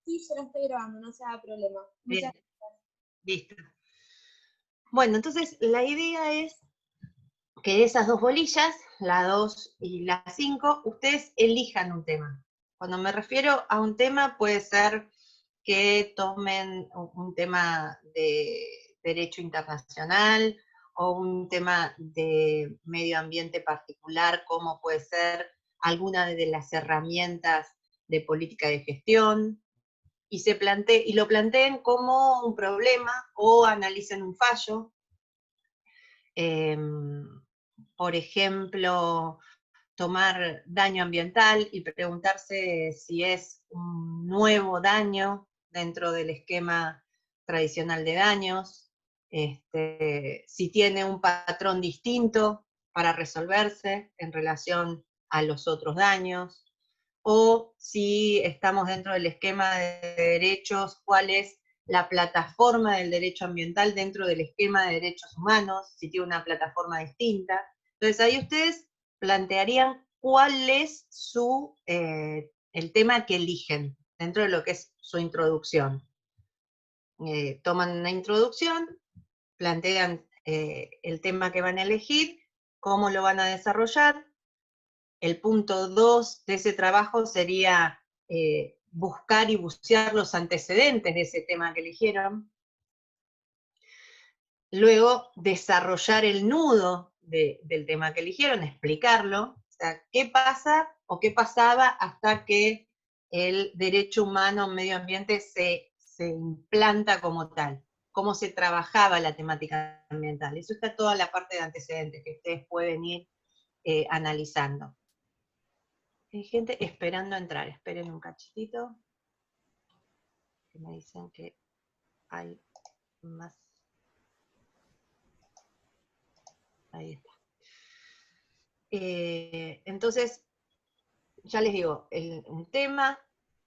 Sí, yo lo estoy grabando, no se haga problema. Muchas Bien, listo. Bueno, entonces la idea es que de esas dos bolillas, la 2 y la 5, ustedes elijan un tema. Cuando me refiero a un tema, puede ser que tomen un tema de derecho internacional o un tema de medio ambiente particular, como puede ser alguna de las herramientas de política de gestión, y lo planteen como un problema o analicen un fallo. Por ejemplo, tomar daño ambiental y preguntarse si es un nuevo daño dentro del esquema tradicional de daños, si tiene un patrón distinto para resolverse en relación a los otros daños, o si estamos dentro del esquema de derechos, cuál es la plataforma del derecho ambiental dentro del esquema de derechos humanos, si tiene una plataforma distinta. Entonces ahí ustedes plantearían cuál es el tema que eligen dentro de lo que es su introducción. Toman una introducción, plantean el tema que van a elegir, cómo lo van a desarrollar. El punto 2 de ese trabajo sería buscar y bucear los antecedentes de ese tema que eligieron. Luego, desarrollar el nudo del tema que eligieron, explicarlo. O sea, ¿qué pasa o qué pasaba hasta que el derecho humano en medio ambiente se implanta como tal? ¿Cómo se trabajaba la temática ambiental? Eso está toda la parte de antecedentes que ustedes pueden ir analizando. Hay gente esperando a entrar, esperen un cachitito, que me dicen que hay más. Ahí está. Entonces, ya les digo, un tema,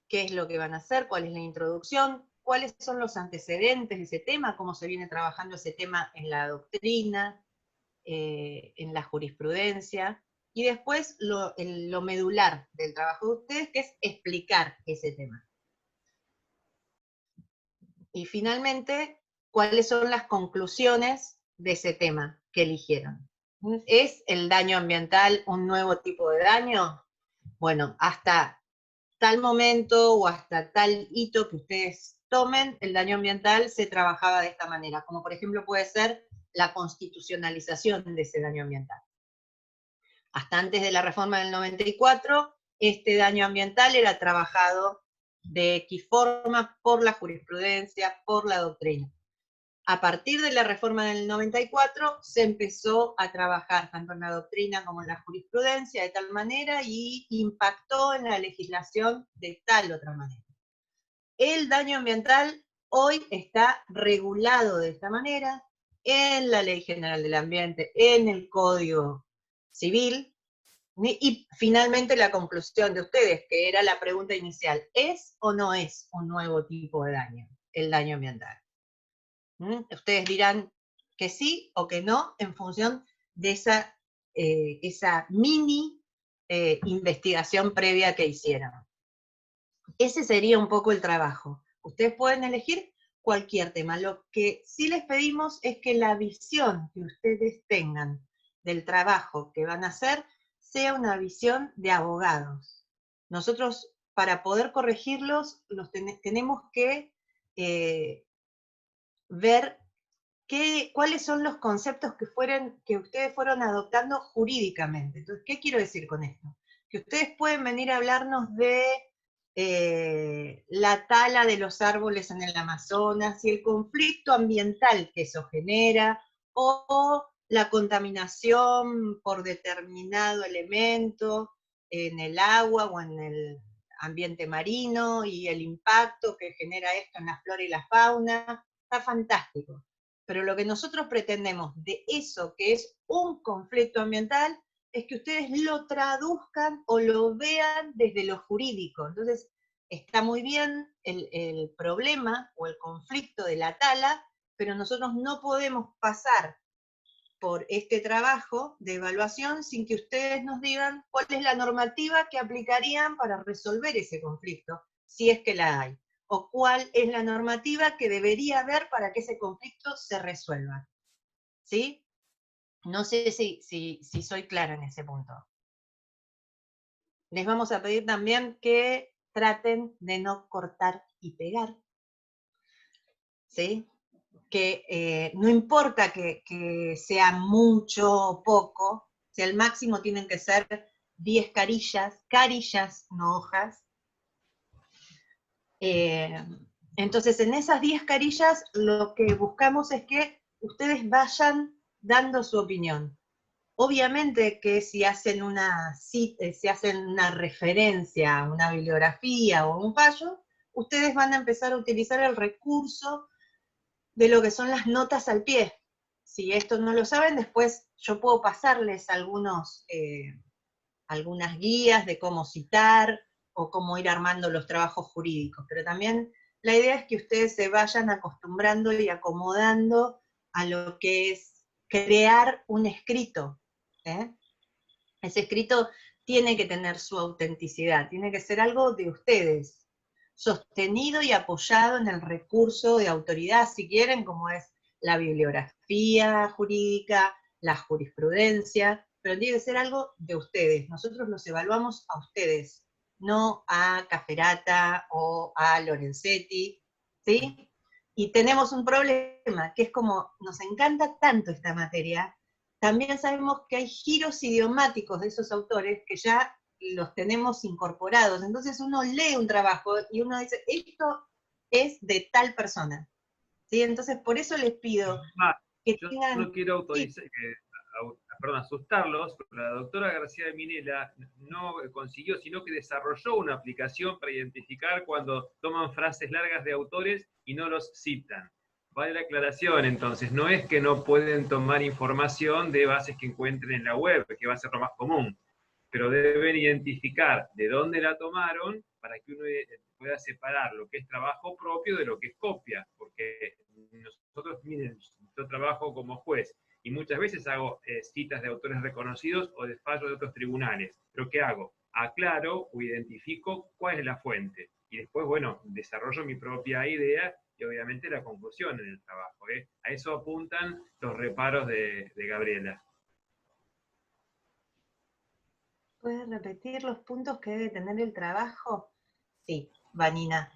qué es lo que van a hacer, cuál es la introducción, cuáles son los antecedentes de ese tema, cómo se viene trabajando ese tema en la doctrina, en la jurisprudencia, y después lo medular del trabajo de ustedes, que es explicar ese tema. Y finalmente, cuáles son las conclusiones de ese tema que eligieron. ¿Es el daño ambiental un nuevo tipo de daño? Bueno, hasta tal momento o hasta tal hito que ustedes tomen, el daño ambiental se trabajaba de esta manera, como por ejemplo puede ser la constitucionalización de ese daño ambiental. Hasta antes de la reforma del 94, este daño ambiental era trabajado de X forma por la jurisprudencia, por la doctrina. A partir de la reforma del 94 se empezó a trabajar tanto en la doctrina como en la jurisprudencia de tal manera y impactó en la legislación de tal otra manera. El daño ambiental hoy está regulado de esta manera en la Ley General del Ambiente, en el Código Civil, y finalmente la conclusión de ustedes, que era la pregunta inicial, ¿es o no es un nuevo tipo de daño, el daño ambiental? Ustedes dirán que sí o que no en función de esa mini investigación previa que hicieron. Ese sería un poco el trabajo. Ustedes pueden elegir cualquier tema. Lo que sí les pedimos es que la visión que ustedes tengan del trabajo que van a hacer sea una visión de abogados. Nosotros, para poder corregirlos, tenemos que ver cuáles son los conceptos que ustedes fueron adoptando jurídicamente. Entonces, ¿qué quiero decir con esto? Que ustedes pueden venir a hablarnos de la tala de los árboles en el Amazonas y el conflicto ambiental que eso genera, o la contaminación por determinado elemento en el agua o en el ambiente marino y el impacto que genera esto en la flora y la fauna. Está fantástico. Pero lo que nosotros pretendemos de eso que es un conflicto ambiental es que ustedes lo traduzcan o lo vean desde lo jurídico. Entonces, está muy bien el problema o el conflicto de la tala, pero nosotros no podemos pasar por este trabajo de evaluación sin que ustedes nos digan cuál es la normativa que aplicarían para resolver ese conflicto, si es que la hay. o cuál es la normativa que debería haber para que ese conflicto se resuelva. ¿Sí? No sé si soy clara en ese punto. Les vamos a pedir también que traten de no cortar y pegar. ¿Sí? Que no importa que sea mucho o poco, si al máximo tienen que ser 10 carillas, no hojas. Entonces, en esas 10 carillas, lo que buscamos es que ustedes vayan dando su opinión. Obviamente que si hacen si hacen una referencia, una bibliografía o un fallo, ustedes van a empezar a utilizar el recurso de lo que son las notas al pie. Si esto no lo saben, después yo puedo pasarles algunas guías de cómo citar o cómo ir armando los trabajos jurídicos, pero también la idea es que ustedes se vayan acostumbrando y acomodando a lo que es crear un escrito. Ese escrito tiene que tener su autenticidad, tiene que ser algo de ustedes, sostenido y apoyado en el recurso de autoridad, si quieren, como es la bibliografía jurídica, la jurisprudencia, pero tiene que ser algo de ustedes. Nosotros los evaluamos a ustedes, no a Cafferata o a Lorenzetti, ¿sí? Y tenemos un problema, que es como nos encanta tanto esta materia, también sabemos que hay giros idiomáticos de esos autores que ya los tenemos incorporados. Entonces uno lee un trabajo y uno dice, esto es de tal persona. ¿Sí? Entonces por eso les pido que yo tengan... no quiero autorizar, perdón, asustarlos, pero la doctora García de Minela no consiguió, sino que desarrolló una aplicación para identificar cuando toman frases largas de autores y no los citan. Vale la aclaración, entonces, no es que no pueden tomar información de bases que encuentren en la web, que va a ser lo más común, pero deben identificar de dónde la tomaron para que uno pueda separar lo que es trabajo propio de lo que es copia, porque nosotros, miren, yo trabajo como juez y muchas veces hago citas de autores reconocidos o de fallos de otros tribunales, pero ¿qué hago? Aclaro o identifico cuál es la fuente y después, bueno, desarrollo mi propia idea y obviamente la conclusión en el trabajo. A eso apuntan los reparos de Gabriela. ¿Puedes repetir los puntos que debe tener el trabajo? Sí, Vanina.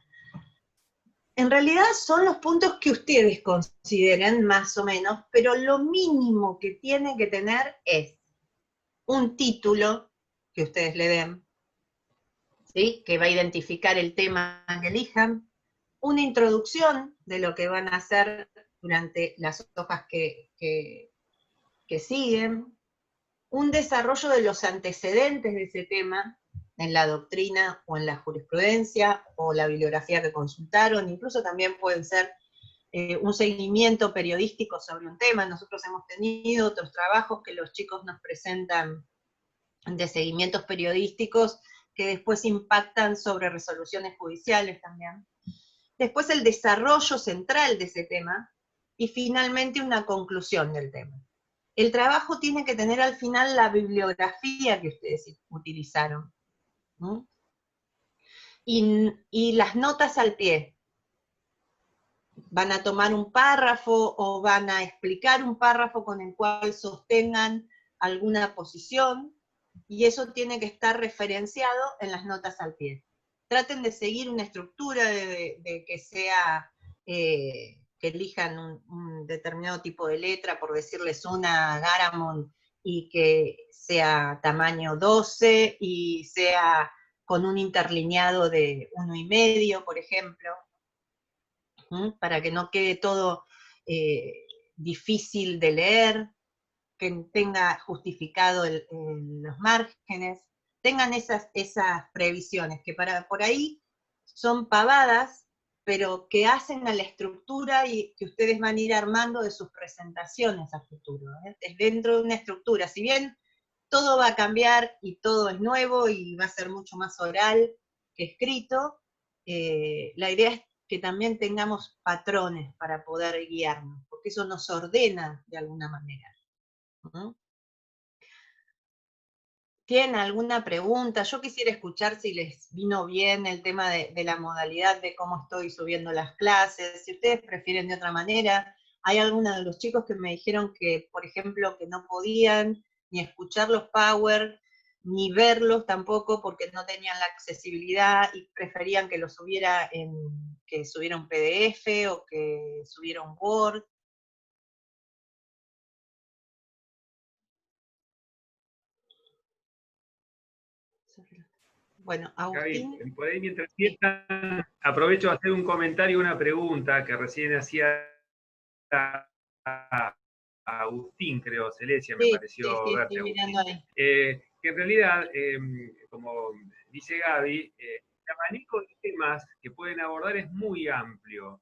En realidad son los puntos que ustedes consideren, más o menos, pero lo mínimo que tiene que tener es un título que ustedes le den, ¿sí? Que va a identificar el tema que elijan, una introducción de lo que van a hacer durante las hojas que siguen, un desarrollo de los antecedentes de ese tema en la doctrina o en la jurisprudencia o la bibliografía que consultaron, incluso también pueden ser un seguimiento periodístico sobre un tema. Nosotros hemos tenido otros trabajos que los chicos nos presentan de seguimientos periodísticos que después impactan sobre resoluciones judiciales también. Después el desarrollo central de ese tema y finalmente una conclusión del tema. El trabajo tiene que tener al final la bibliografía que ustedes utilizaron. Y las notas al pie. Van a tomar un párrafo o van a explicar un párrafo con el cual sostengan alguna posición, y eso tiene que estar referenciado en las notas al pie. Traten de seguir una estructura de que sea, que elijan un determinado tipo de letra, por decirles una Garamond, y que sea tamaño 12, y sea con un interlineado de 1,5, por ejemplo, para que no quede todo difícil de leer, que tenga justificado los márgenes, tengan esas previsiones, que por ahí son pavadas, pero que hacen a la estructura y que ustedes van a ir armando de sus presentaciones a futuro. Es dentro de una estructura, si bien todo va a cambiar y todo es nuevo y va a ser mucho más oral que escrito, la idea es que también tengamos patrones para poder guiarnos, porque eso nos ordena de alguna manera. ¿Tienen alguna pregunta? Yo quisiera escuchar si les vino bien el tema de la modalidad, de cómo estoy subiendo las clases, si ustedes prefieren de otra manera. Hay algunos de los chicos que me dijeron que, por ejemplo, que no podían ni escuchar los Power, ni verlos tampoco, porque no tenían la accesibilidad y preferían que los subiera que subiera un PDF o que subiera un Word. Bueno, Gaby, Agustín. por ahí mientras empiezan, aprovecho a hacer un comentario y una pregunta que recién hacía Agustín, creo, Celestia, me Sí, pareció verte, estoy Agustín. mirando ahí. Que en realidad, como dice Gaby, el abanico de temas que pueden abordar es muy amplio.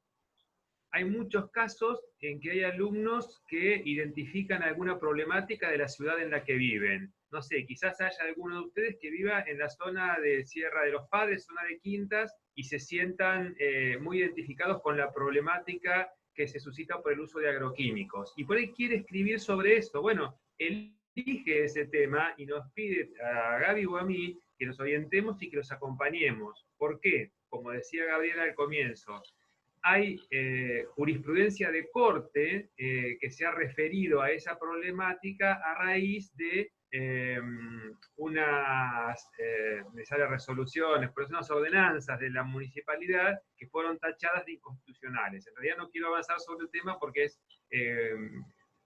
Hay muchos casos en que hay alumnos que identifican alguna problemática de la ciudad en la que viven. No sé, quizás haya alguno de ustedes que viva en la zona de Sierra de los Padres, zona de Quintas, y se sientan muy identificados con la problemática que se suscita por el uso de agroquímicos. Y por ahí quiere escribir sobre esto. Bueno, elige ese tema y nos pide a Gaby o a mí que nos orientemos y que los acompañemos. ¿Por qué? Como decía Gabriela al comienzo, hay jurisprudencia de corte que se ha referido a esa problemática a raíz de unas resoluciones, por eso unas ordenanzas de la municipalidad que fueron tachadas de inconstitucionales. En realidad no quiero avanzar sobre el tema porque es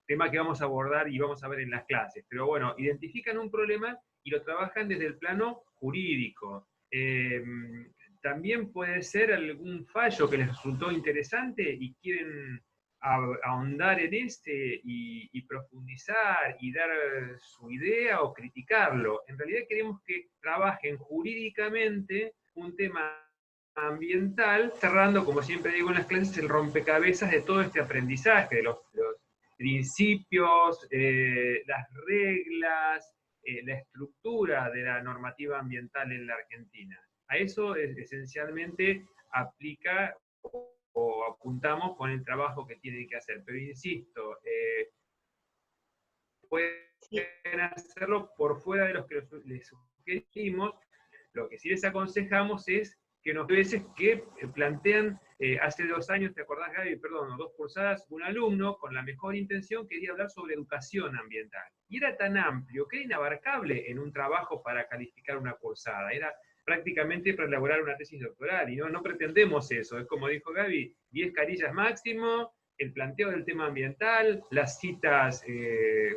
tema que vamos a abordar y vamos a ver en las clases. Pero bueno, identifican un problema y lo trabajan desde el plano jurídico. También puede ser algún fallo que les resultó interesante y quieren ahondar en este y profundizar y dar su idea o criticarlo. En realidad queremos que trabajen jurídicamente un tema ambiental, cerrando, como siempre digo en las clases, el rompecabezas de todo este aprendizaje, de los principios, las reglas, la estructura de la normativa ambiental en la Argentina. A eso esencialmente aplica o apuntamos con el trabajo que tienen que hacer. Pero insisto, pueden hacerlo por fuera de los que les sugerimos. Lo que sí les aconsejamos es que nos veces que plantean, hace 2 años, ¿te acordás, Gaby? Perdón, 2 cursadas, un alumno con la mejor intención quería hablar sobre educación ambiental. Y era tan amplio que era inabarcable en un trabajo para calificar una cursada. Era prácticamente para elaborar una tesis doctoral, y no pretendemos eso. Es como dijo Gaby, 10 carillas máximo, el planteo del tema ambiental, las citas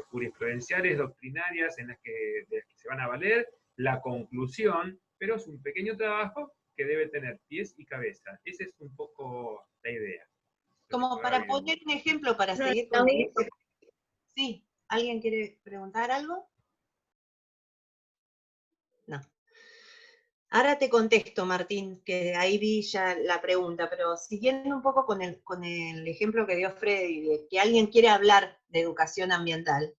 jurisprudenciales, doctrinarias de las que se van a valer, la conclusión, pero es un pequeño trabajo que debe tener pies y cabeza. Esa es un poco la idea. Como para poner un ejemplo, para seguir con esto. Sí, ¿alguien quiere preguntar algo? No. Ahora te contesto, Martín, que ahí vi ya la pregunta, pero siguiendo un poco con el ejemplo que dio Freddy, de que alguien quiere hablar de educación ambiental,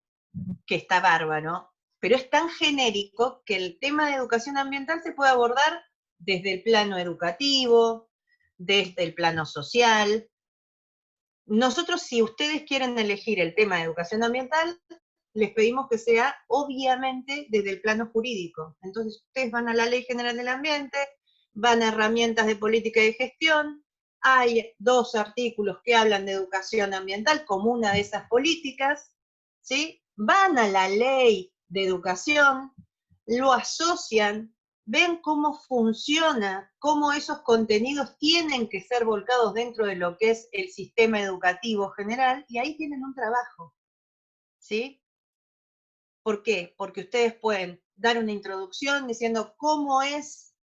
que está bárbaro, pero es tan genérico que el tema de educación ambiental se puede abordar desde el plano educativo, desde el plano social. Nosotros, si ustedes quieren elegir el tema de educación ambiental, les pedimos que sea obviamente desde el plano jurídico. Entonces ustedes van a la Ley General del Ambiente, van a herramientas de política y de gestión, hay 2 artículos que hablan de educación ambiental como una de esas políticas, ¿sí? Van a la ley de educación, lo asocian, ven cómo funciona, cómo esos contenidos tienen que ser volcados dentro de lo que es el sistema educativo general, y ahí tienen un trabajo, ¿sí? ¿Por qué? Porque ustedes pueden dar una introducción diciendo cómo es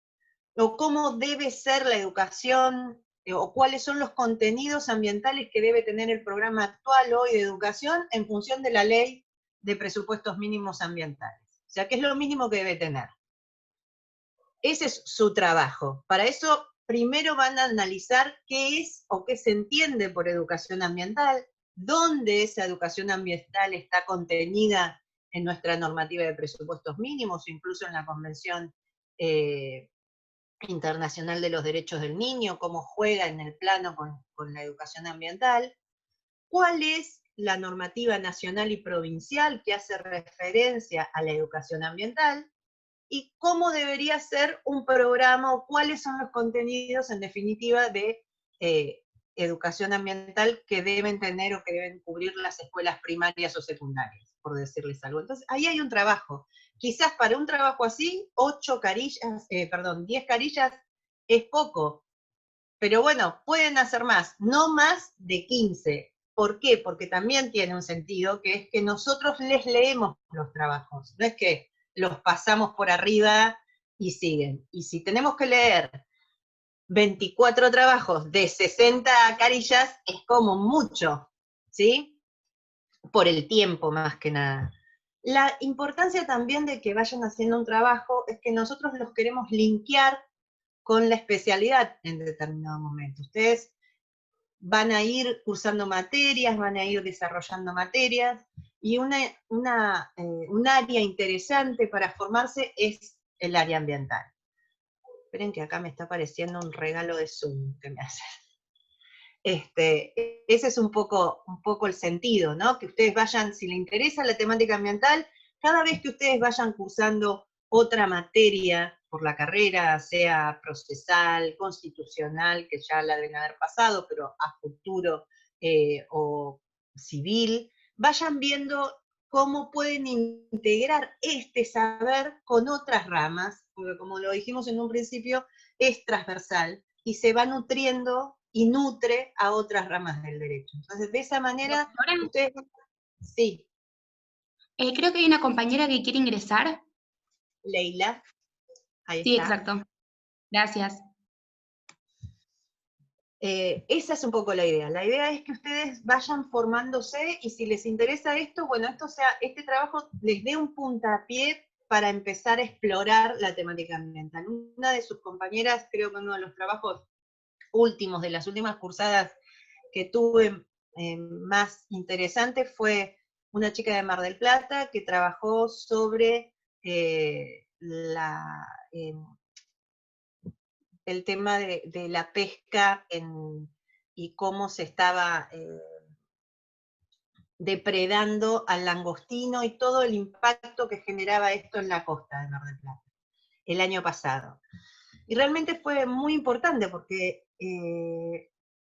o cómo debe ser la educación o cuáles son los contenidos ambientales que debe tener el programa actual hoy de educación en función de la ley de presupuestos mínimos ambientales. O sea, que es lo mínimo que debe tener. Ese es su trabajo. Para eso, primero van a analizar qué es o qué se entiende por educación ambiental, dónde esa educación ambiental está contenida en nuestra normativa de presupuestos mínimos, incluso en la Convención Internacional de los Derechos del Niño, cómo juega en el plano con la educación ambiental, cuál es la normativa nacional y provincial que hace referencia a la educación ambiental, y cómo debería ser un programa o cuáles son los contenidos, en definitiva, de educación ambiental que deben tener o que deben cubrir las escuelas primarias o secundarias, por decirles algo. Entonces, ahí hay un trabajo. Quizás para un trabajo así, 10 carillas es poco, pero bueno, pueden hacer más, no más de 15. ¿Por qué? Porque también tiene un sentido, que es que nosotros les leemos los trabajos, no es que los pasamos por arriba y siguen. Y si tenemos que leer 24 trabajos de 60 carillas, es como mucho, ¿sí? Por el tiempo más que nada. La importancia también de que vayan haciendo un trabajo es que nosotros los queremos linkear con la especialidad en determinado momento. Ustedes van a ir cursando materias, van a ir desarrollando materias, y un área interesante para formarse es el área ambiental. Esperen que acá me está apareciendo un regalo de Zoom que me hace. Ese es un poco el sentido, ¿no? Que ustedes vayan, si les interesa la temática ambiental, cada vez que ustedes vayan cursando otra materia por la carrera, sea procesal, constitucional, que ya la deben haber pasado, pero a futuro, o civil, vayan viendo cómo pueden integrar este saber con otras ramas, porque como lo dijimos en un principio, es transversal, y se va nutriendo y nutre a otras ramas del derecho. Entonces, de esa manera, Doctora, ustedes... Sí, creo que hay una compañera que quiere ingresar. Leila, ahí Sí, está. exacto. Gracias. Esa es un poco la idea. La idea es que ustedes vayan formándose, y si les interesa esto, bueno, este trabajo les dé un puntapié para empezar a explorar la temática ambiental. Una de sus compañeras, creo que uno de los trabajos últimos, de las últimas cursadas que tuve más interesante, fue una chica de Mar del Plata que trabajó sobre el tema de la pesca y cómo se estaba depredando al langostino y todo el impacto que generaba esto en la costa de Mar del Plata el año pasado. Y realmente fue muy importante porque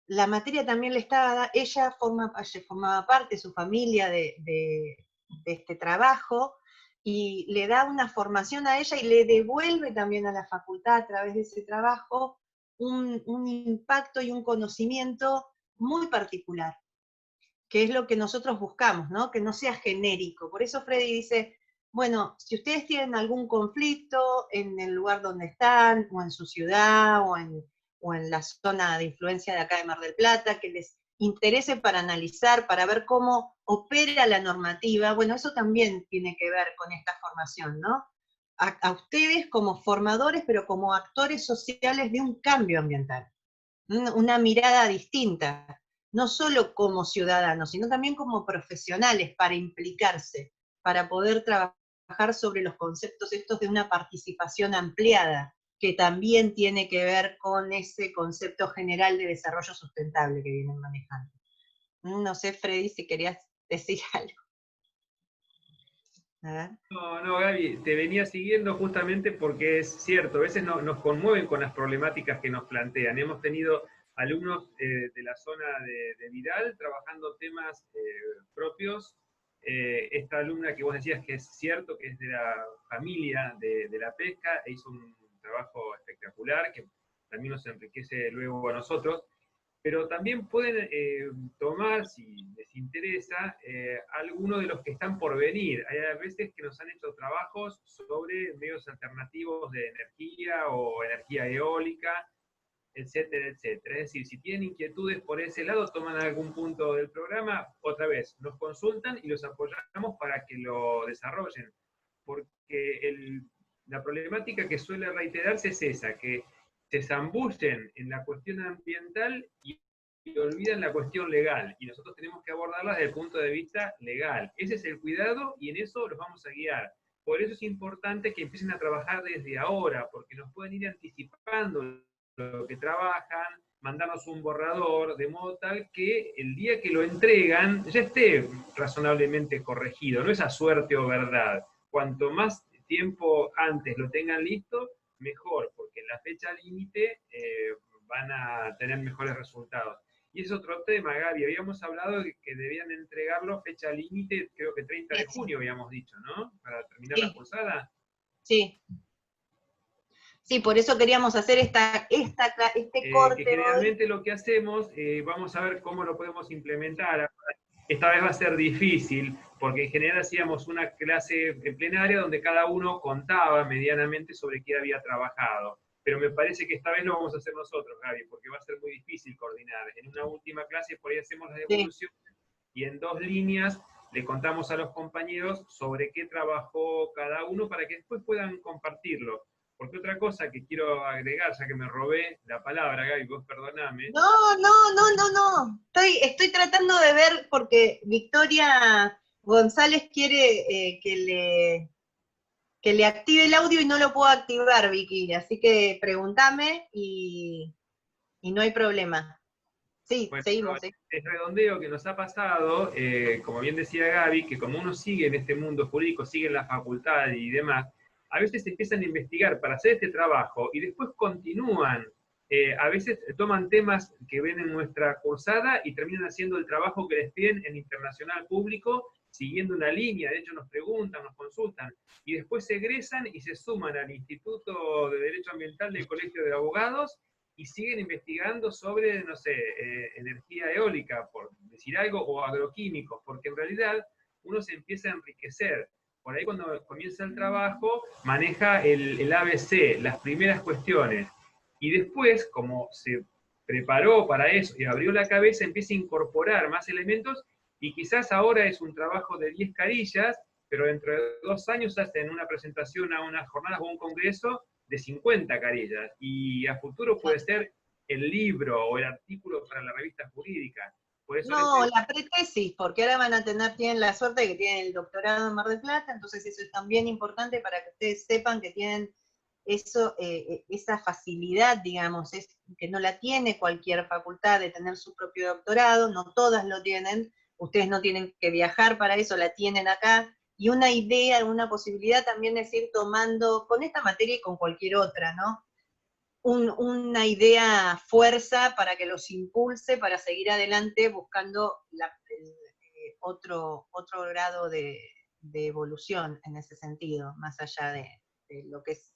la materia también le estaba, ella formaba parte, su familia, de este trabajo, y le da una formación a ella y le devuelve también a la facultad a través de ese trabajo un impacto y un conocimiento muy particular, que es lo que nosotros buscamos, ¿no? Que no sea genérico. Por eso Freddy dice, bueno, si ustedes tienen algún conflicto en el lugar donde están, o en su ciudad, o en la zona de influencia de acá de Mar del Plata, que les interese para analizar, para ver cómo opera la normativa, bueno, eso también tiene que ver con esta formación, ¿no? A ustedes como formadores, pero como actores sociales de un cambio ambiental, una mirada distinta, no solo como ciudadanos, sino también como profesionales, para implicarse, para poder trabajar sobre los conceptos estos de una participación ampliada, que también tiene que ver con ese concepto general de desarrollo sustentable que vienen manejando. No sé, Freddy, si querías decir algo. A ver. No, Gaby, te venía siguiendo justamente porque es cierto, a veces nos conmueven con las problemáticas que nos plantean. Hemos tenido alumnos de la zona de Vidal trabajando temas propios. Esta alumna que vos decías que es cierto, que es de la familia de la pesca, e hizo un trabajo espectacular que también nos enriquece luego a nosotros. Pero también pueden tomar, si les interesa, algunos de los que están por venir. Hay a veces que nos han hecho trabajos sobre medios alternativos de energía o energía eólica, etcétera, etcétera. Es decir, si tienen inquietudes por ese lado, toman algún punto del programa, otra vez, nos consultan y los apoyamos para que lo desarrollen. Porque la problemática que suele reiterarse es esa, que se zambullen en la cuestión ambiental y olvidan la cuestión legal, y nosotros tenemos que abordarla desde el punto de vista legal. Ese es el cuidado y en eso los vamos a guiar. Por eso es importante que empiecen a trabajar desde ahora, porque nos pueden ir anticipando lo que trabajan, mandarnos un borrador de modo tal que el día que lo entregan ya esté razonablemente corregido, no es a suerte o verdad. Cuanto más tiempo antes lo tengan listo, mejor, porque en la fecha límite van a tener mejores resultados. Y es otro tema, Gaby, habíamos hablado de que debían entregarlo fecha límite, creo que 30 de junio habíamos dicho, ¿no? Para terminar la cursada. Sí. Sí, por eso queríamos hacer este corte que hoy. generalmente lo que hacemos, vamos a ver cómo lo podemos implementar. Esta vez va a ser difícil, porque en general hacíamos una clase en plenaria donde cada uno contaba medianamente sobre qué había trabajado. Pero me parece que esta vez lo vamos a hacer nosotros, Gaby, porque va a ser muy difícil coordinar. En una última clase por ahí hacemos la devolución y en 2 líneas le contamos a los compañeros sobre qué trabajó cada uno para que después puedan compartirlo. Porque otra cosa que quiero agregar, ya que me robé la palabra, Gaby, vos perdoname. No. Estoy tratando de ver, porque Victoria González quiere que le active el audio y no lo puedo activar, Vicky. Así que pregúntame y no hay problema. Sí, Bueno, seguimos. es redondeo que nos ha pasado, como bien decía Gaby, que como uno sigue en este mundo jurídico, sigue en la facultad y demás, a veces empiezan a investigar para hacer este trabajo y después continúan. A veces toman temas que ven en nuestra cursada y terminan haciendo el trabajo que les piden en internacional público, siguiendo una línea. De hecho, nos preguntan, nos consultan, y después se egresan y se suman al Instituto de Derecho Ambiental del Colegio de Abogados y siguen investigando sobre, no sé, energía eólica, por decir algo, o agroquímicos, porque en realidad uno se empieza a enriquecer. Por ahí cuando comienza el trabajo, maneja el ABC, las primeras cuestiones, y después, como se preparó para eso y abrió la cabeza, empieza a incorporar más elementos, y quizás ahora es un trabajo de 10 carillas, pero dentro de 2 años hacen una presentación a unas jornadas o un congreso de 50 carillas, y a futuro puede ser el libro o el artículo para la revista jurídica. Por eso No, la pretesis, porque ahora tienen la suerte de que tienen el doctorado en Mar del Plata, entonces eso es también importante para que ustedes sepan que tienen eso, esa facilidad, digamos, que no la tiene cualquier facultad de tener su propio doctorado, no todas lo tienen, ustedes no tienen que viajar para eso, la tienen acá, y una idea, una posibilidad también es ir tomando, con esta materia y con cualquier otra, ¿no? Una idea fuerza para que los impulse para seguir adelante buscando otro grado de evolución en ese sentido, más allá de lo que es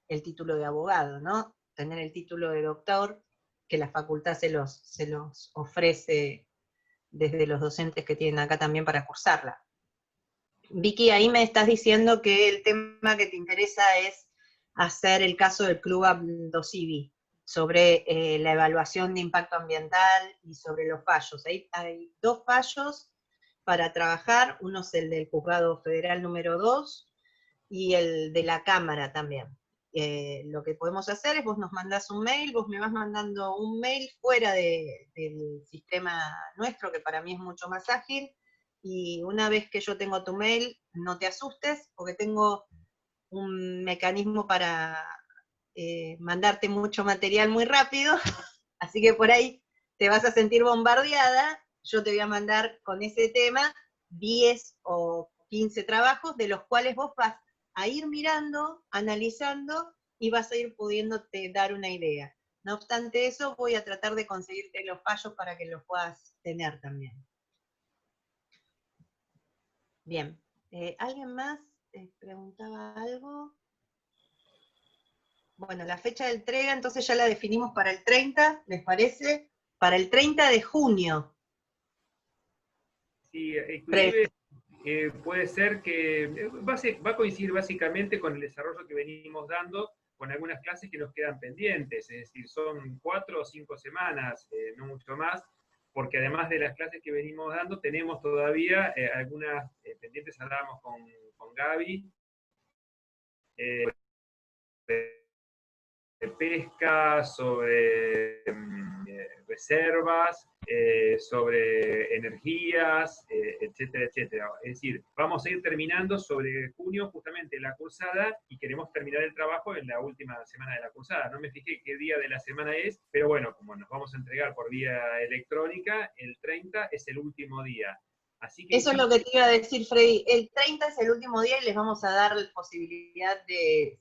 el título de abogado, ¿no? Tener el título de doctor, que la facultad se los ofrece desde los docentes que tienen acá también para cursarla. Vicky, ahí me estás diciendo que el tema que te interesa es hacer el caso del Club Aldosivi, sobre la evaluación de impacto ambiental y sobre los fallos. Hay 2 fallos para trabajar, uno es el del Juzgado Federal número 2 y el de la Cámara también. Lo que podemos hacer es vos nos mandás un mail, vos me vas mandando un mail fuera del sistema nuestro, que para mí es mucho más ágil, y una vez que yo tengo tu mail, no te asustes, porque tengo un mecanismo para mandarte mucho material muy rápido, así que por ahí te vas a sentir bombardeada, yo te voy a mandar con ese tema 10 o 15 trabajos, de los cuales vos vas a ir mirando, analizando, y vas a ir pudiéndote dar una idea. No obstante eso, voy a tratar de conseguirte los fallos para que los puedas tener también. Bien, ¿alguien más preguntaba algo? Bueno, la fecha de entrega entonces ya la definimos para el 30, ¿les parece? Para el 30 de junio. Sí, inclusive puede ser que va a coincidir básicamente con el desarrollo que venimos dando, con algunas clases que nos quedan pendientes, es decir, son 4 o 5 semanas, no mucho más, porque además de las clases que venimos dando, tenemos todavía algunas pendientes. Hablábamos con Gaby, de pesca, sobre reservas, sobre energías, etcétera, etcétera. Es decir, vamos a ir terminando sobre junio justamente la cursada y queremos terminar el trabajo en la última semana de la cursada. No me fijé qué día de la semana es, pero bueno, como nos vamos a entregar por vía electrónica, el 30 es el último día. Así que eso es lo que te iba a decir, Freddy. El 30 es el último día y les vamos a dar la posibilidad de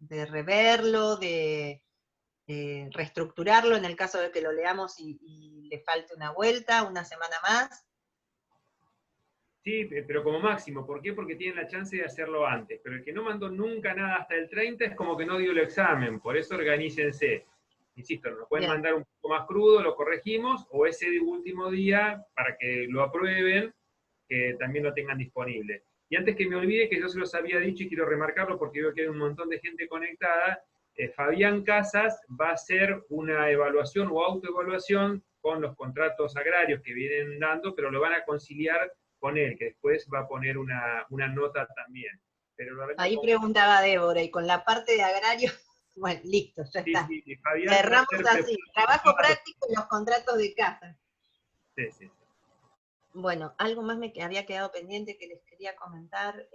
reverlo, de reestructurarlo en el caso de que lo leamos y le falte una vuelta, una semana más. Sí, pero como máximo. ¿Por qué? Porque tienen la chance de hacerlo antes. Pero el que no mandó nunca nada hasta el 30 es como que no dio el examen. Por eso organícense. Insisto, nos pueden Bien. mandar un poco más crudo, lo corregimos, o ese último día, para que lo aprueben, que también lo tengan disponible. Y antes que me olvide, que yo se los había dicho y quiero remarcarlo porque veo que hay un montón de gente conectada, Fabián Casas va a hacer una evaluación o autoevaluación con los contratos agrarios que vienen dando, pero lo van a conciliar con él, que después va a poner una nota también. Pero Ahí preguntaba Débora, y con la parte de agrario, bueno, listo, ya sí, está. sí, Fabián Cerramos así, trabajo práctico y los contratos de casa. Sí, sí. Bueno, algo más me había quedado pendiente que les quería comentar.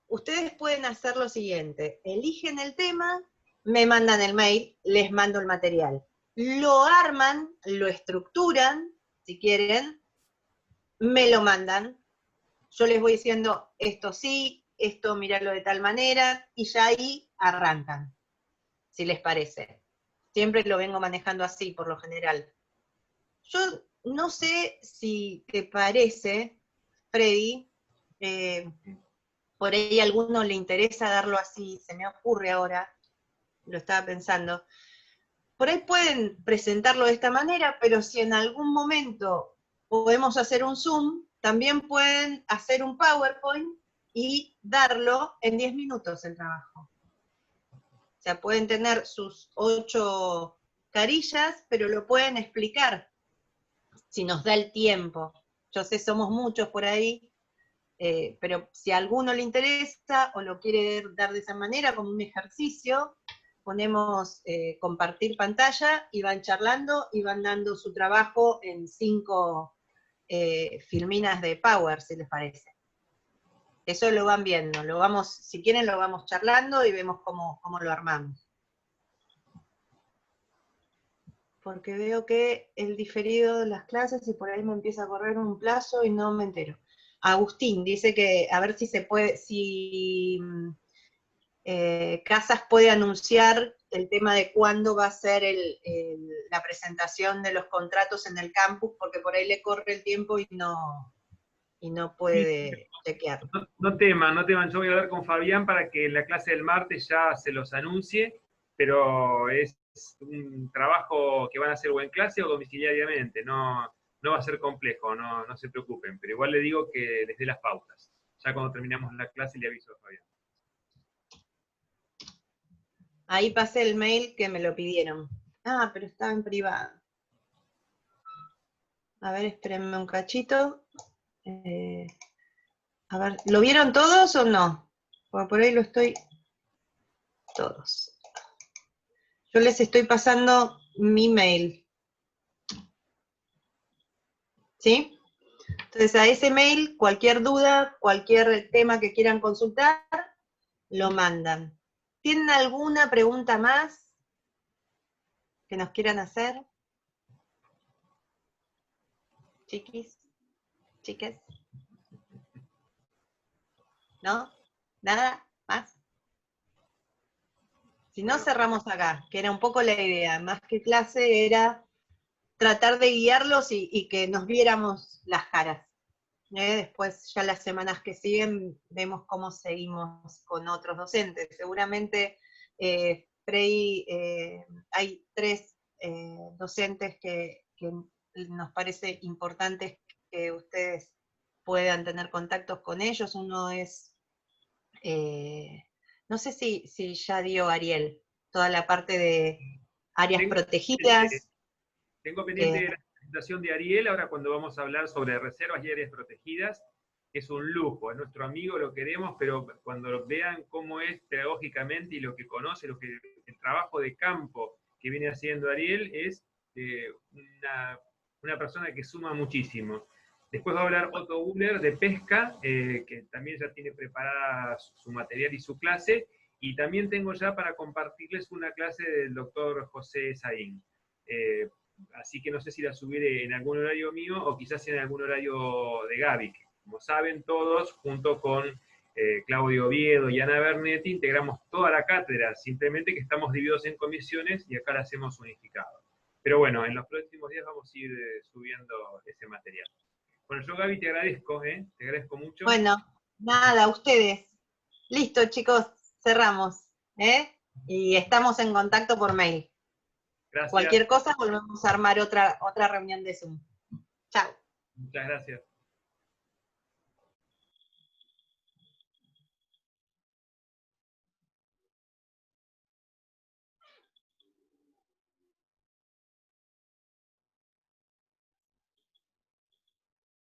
Ustedes pueden hacer lo siguiente, eligen el tema, me mandan el mail, les mando el material. Lo arman, lo estructuran, si quieren, me lo mandan. Yo les voy diciendo, esto sí, esto mirarlo de tal manera, y ya ahí arrancan, si les parece. Siempre lo vengo manejando así, por lo general. Yo no sé si te parece, Freddy, por ahí a alguno le interesa darlo así, se me ocurre ahora, lo estaba pensando. Por ahí pueden presentarlo de esta manera, pero si en algún momento podemos hacer un Zoom, también pueden hacer un PowerPoint y darlo en 10 minutos el trabajo. O sea, pueden tener sus 8 carillas, pero lo pueden explicar si nos da el tiempo. Yo sé, somos muchos por ahí, pero si a alguno le interesa o lo quiere dar de esa manera como un ejercicio, ponemos compartir pantalla y van charlando y van dando su trabajo en 5 filminas de Power, si les parece. Eso lo van viendo, lo vamos, si quieren lo vamos charlando y vemos cómo lo armamos. Porque veo que el diferido de las clases y por ahí me empieza a correr un plazo y no me entero. Agustín dice que a ver si se puede, si Casas puede anunciar el tema de cuándo va a ser la presentación de los contratos en el campus, porque por ahí le corre el tiempo y no puede chequearlo. No teman, yo voy a hablar con Fabián para que en la clase del martes ya se los anuncie, pero es un trabajo que van a hacer o en clase o domiciliariamente, no va a ser complejo, no se preocupen, pero igual le digo que les dé las pautas. Ya cuando terminamos la clase le aviso a Fabián. Ahí pasé el mail que me lo pidieron. Ah, pero estaba en privado. A ver, espérenme un cachito. A ver, ¿lo vieron todos o no? Porque por ahí lo estoy... Todos. Yo les estoy pasando mi mail. ¿Sí? Entonces a ese mail, cualquier duda, cualquier tema que quieran consultar, lo mandan. ¿Tienen alguna pregunta más que nos quieran hacer? Chiquis, chiques. ¿No? ¿Nada más? Si no, cerramos acá, que era un poco la idea. Más que clase era tratar de guiarlos y que nos viéramos las caras. Después, ya las semanas que siguen, vemos cómo seguimos con otros docentes. Seguramente, Frey, hay 3 docentes que nos parece importante que ustedes puedan tener contactos con ellos. Uno es, no sé si ya dio Ariel, toda la parte de áreas protegidas. Tengo pendiente la presentación de Ariel, ahora cuando vamos a hablar sobre reservas y áreas protegidas, es un lujo, es nuestro amigo, lo queremos, pero cuando vean cómo es pedagógicamente y lo que conoce, el trabajo de campo que viene haciendo Ariel es una persona que suma muchísimo. Después va a hablar Otto Buller de pesca, que también ya tiene preparada su material y su clase, y también tengo ya para compartirles una clase del doctor José Saín. Así que no sé si la subiré en algún horario mío o quizás en algún horario de Gaby, que como saben todos, junto con Claudio Oviedo y Ana Bernetti, integramos toda la cátedra, simplemente que estamos divididos en comisiones y acá la hacemos unificado. Pero bueno, en los próximos días vamos a ir subiendo ese material. Bueno, yo Gaby te agradezco mucho. Bueno, nada, a ustedes. Listo, chicos, cerramos, y estamos en contacto por mail. Gracias. Cualquier cosa volvemos a armar otra reunión de Zoom. Chao. Muchas gracias.